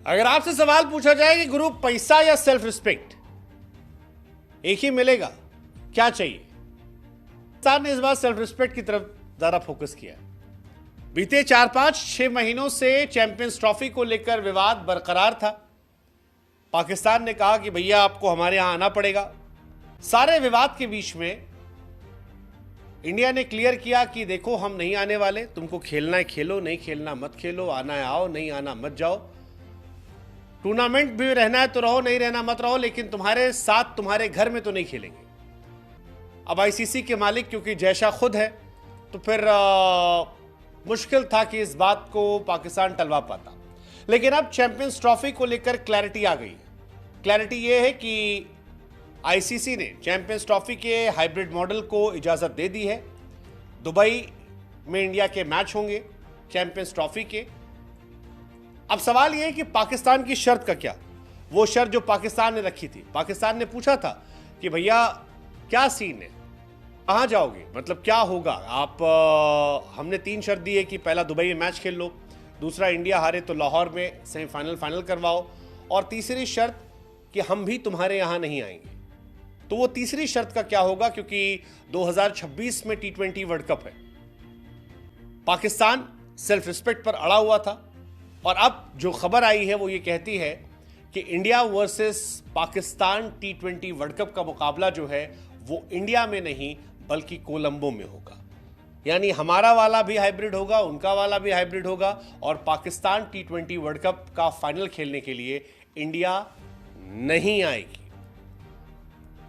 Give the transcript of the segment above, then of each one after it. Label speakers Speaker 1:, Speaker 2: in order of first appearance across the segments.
Speaker 1: अगर आपसे सवाल पूछा जाए कि गुरु पैसा या सेल्फ रिस्पेक्ट एक ही मिलेगा, क्या चाहिए? पाकिस्तान ने इस बार सेल्फ रिस्पेक्ट की तरफ ज्यादा फोकस किया है। बीते 4-5-6 महीनों से चैंपियंस ट्रॉफी को लेकर विवाद बरकरार था। पाकिस्तान ने कहा कि भैया आपको हमारे यहां आना पड़ेगा। सारे विवाद के बीच में इंडिया ने क्लियर किया कि देखो हम नहीं आने वाले, तुमको खेलना है खेलो, नहीं खेलना मत खेलो, आना है आओ, नहीं आना मत जाओ, टूर्नामेंट भी रहना है तो रहो, नहीं रहना मत रहो, लेकिन तुम्हारे साथ तुम्हारे घर में तो नहीं खेलेंगे। अब आईसीसी के मालिक क्योंकि जयशाह खुद है तो फिर मुश्किल था कि इस बात को पाकिस्तान टलवा पाता। लेकिन अब चैंपियंस ट्रॉफी को लेकर क्लैरिटी आ गई है। क्लैरिटी यह है कि आईसीसी ने चैंपियंस ट्रॉफी के हाइब्रिड मॉडल को इजाजत दे दी है। दुबई में इंडिया के मैच होंगे चैंपियंस ट्रॉफी के। अब सवाल यह है कि पाकिस्तान की शर्त का क्या? वो शर्त जो पाकिस्तान ने रखी थी, पाकिस्तान ने पूछा था कि भैया क्या सीन है, कहां जाओगे, मतलब क्या होगा आप? हमने 3 शर्त दी है कि पहला दुबई में मैच खेल लो, दूसरा इंडिया हारे तो लाहौर में सेमीफाइनल फाइनल करवाओ, और तीसरी शर्त कि हम भी तुम्हारे यहां नहीं आएंगे। तो वो तीसरी शर्त का क्या होगा? क्योंकि 2026 में T20 वर्ल्ड कप है। पाकिस्तान सेल्फ रिस्पेक्ट पर अड़ा हुआ था और अब जो खबर आई है वो ये कहती है कि India versus Pakistan T20 world cup का मुकाबला जो है वो इंडिया में नहीं बल्कि कोलंबो में होगा। यानी हमारा वाला भी हाइब्रिड होगा, उनका वाला भी हाइब्रिड होगा, और पाकिस्तान T20 वर्ल्ड कप का फाइनल खेलने के लिए इंडिया नहीं आएगी।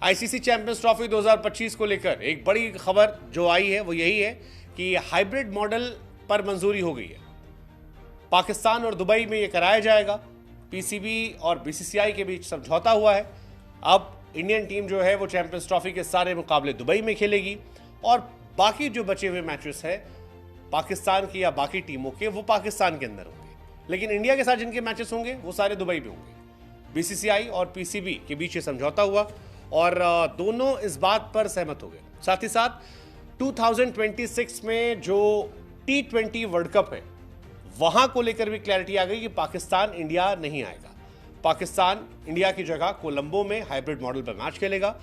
Speaker 1: आईसीसी चैंपियंस ट्रॉफी 2025 को लेकर एक बड़ी खबर जो आई है वो यही है कि हाइब्रिड मॉडल पर मंजूरी हो गई है। पाकिस्तान और दुबई में यह कराया जाएगा। पीसीबी और बीसीसीआई के बीच समझौता हुआ है। अब इंडियन टीम जो है वो चैंपियंस ट्रॉफी के सारे मुकाबले दुबई में खेलेगी और बाकी जो बचे हुए मैचेस है पाकिस्तान की या बाकी टीमों के वो पाकिस्तान के अंदर होंगे, लेकिन इंडिया के साथ जिनके मैचेस होंगे वो सारे दुबई में होंगे। बीसीसीआई और पीसीबी के बीच ये समझौता हुआ और दोनों इस बात पर सहमत हो गए। साथ ही साथ 2026 में जो T20 वर्ल्ड कप है वहां को लेकर भी क्लैरिटी आ गई कि पाकिस्तान इंडिया नहीं आएगा। पाकिस्तान इंडिया की जगह कोलंबो में हाइब्रिड मॉडल पर मैच खेलेगा।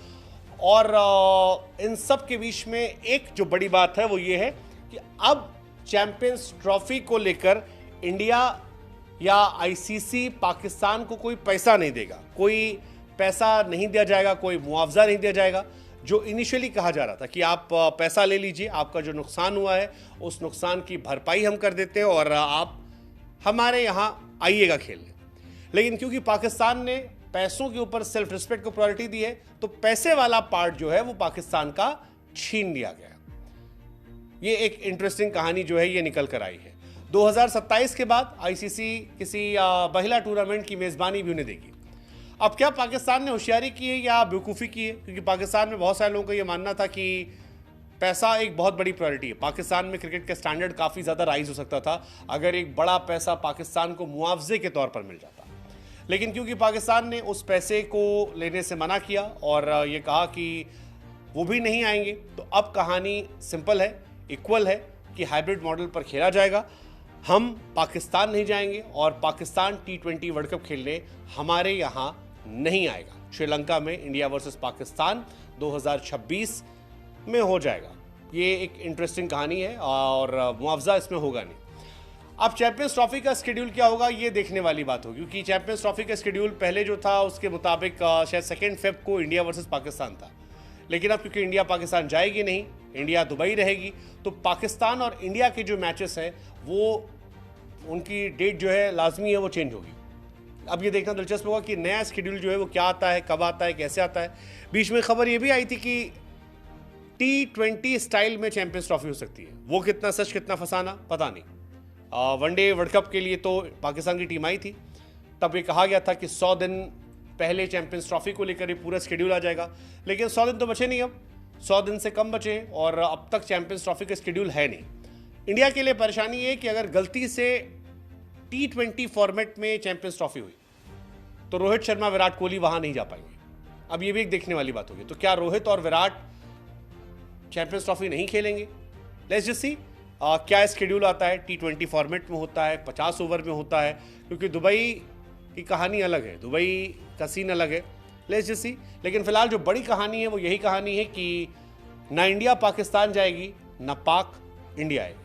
Speaker 1: और इन सब के बीच में एक जो बड़ी बात है वो ये है कि अब चैंपियंस ट्रॉफी को लेकर इंडिया या आईसीसी पाकिस्तान को कोई पैसा नहीं देगा, कोई पैसा नहीं दिया जाएगा, कोई मुआवजा नहीं दिया जाएगा। जो इनिशियली कहा जा रहा था कि आप पैसा ले लीजिए, आपका जो नुकसान हुआ है उस नुकसान की भरपाई हम कर देते हैं और आप हमारे यहाँ आइएगा खेलने। लेकिन क्योंकि पाकिस्तान ने पैसों के ऊपर सेल्फ रिस्पेक्ट को प्रायोरिटी दी है तो पैसे वाला पार्ट जो है वो पाकिस्तान का छीन लिया गया। ये एक इंटरेस्टिंग कहानी जो है ये निकल कर आई है। 2027 के बाद आईसीसी किसी महिला टूर्नामेंट की मेजबानी भी उन्हें देगी। अब क्या पाकिस्तान ने होशियारी की है या बेवकूफ़ी की है? क्योंकि पाकिस्तान में बहुत सारे लोगों का ये मानना था कि पैसा एक बहुत बड़ी प्रायोरिटी है। पाकिस्तान में क्रिकेट का स्टैंडर्ड काफ़ी ज़्यादा राइज हो सकता था अगर एक बड़ा पैसा पाकिस्तान को मुआवजे के तौर पर मिल जाता। लेकिन क्योंकि पाकिस्तान ने उस पैसे को लेने से मना किया और ये कहा कि वो भी नहीं आएंगे, तो अब कहानी सिंपल है, इक्वल है कि हाइब्रिड मॉडल पर खेला जाएगा। हम पाकिस्तान नहीं जाएंगे और पाकिस्तान T20 वर्ल्ड कप खेलने हमारे यहाँ नहीं आएगा। श्रीलंका में इंडिया वर्सेस पाकिस्तान 2026 में हो जाएगा। ये एक इंटरेस्टिंग कहानी है और मुआवजा इसमें होगा नहीं। अब चैंपियंस ट्रॉफी का शेड्यूल क्या होगा ये देखने वाली बात होगी, क्योंकि चैंपियंस ट्रॉफी का शेड्यूल पहले जो था उसके मुताबिक शायद 2 फेब को इंडिया वर्सेस पाकिस्तान था। लेकिन अब क्योंकि इंडिया पाकिस्तान जाएगी नहीं, इंडिया दुबई रहेगी, तो पाकिस्तान और इंडिया के जो मैचेस हैं वो उनकी डेट जो है लाजमी है वो चेंज होगी। अब ये देखना दिलचस्प होगा कि नया शेड्यूल जो है वो क्या आता है, कब आता है, कैसे आता है। बीच में खबर ये भी आई थी कि T20 स्टाइल में चैंपियंस ट्रॉफी हो सकती है। वो कितना सच कितना फसाना पता नहीं। वनडे वर्ल्ड कप के लिए तो पाकिस्तान की टीम आई थी, तब ये कहा गया था कि 100 दिन पहले चैंपियंस ट्रॉफी को लेकर ये पूरा शेड्यूल आ जाएगा। लेकिन 100 दिन तो बचे नहीं, अब 100 दिन से कम बचे और अब तक चैंपियंस ट्रॉफी का शेड्यूल है नहीं। इंडिया के लिए परेशानी ये कि अगर गलती से T20 फॉर्मेट में चैंपियंस ट्रॉफी हुई तो रोहित शर्मा विराट कोहली वहां नहीं जा पाएंगे। अब ये भी एक देखने वाली बात होगी। तो क्या रोहित और विराट चैंपियंस ट्रॉफी नहीं खेलेंगे? लेट्स जस्ट सी क्या शेड्यूल आता है। T20 फॉर्मेट में होता है, 50 ओवर में होता है, क्योंकि दुबई की कहानी अलग है, दुबई का सीन अलग है, लेट्स जस्ट सी। लेकिन फिलहाल जो बड़ी कहानी है वो यही कहानी है कि ना इंडिया पाकिस्तान जाएगी, ना पाक इंडिया आएगी।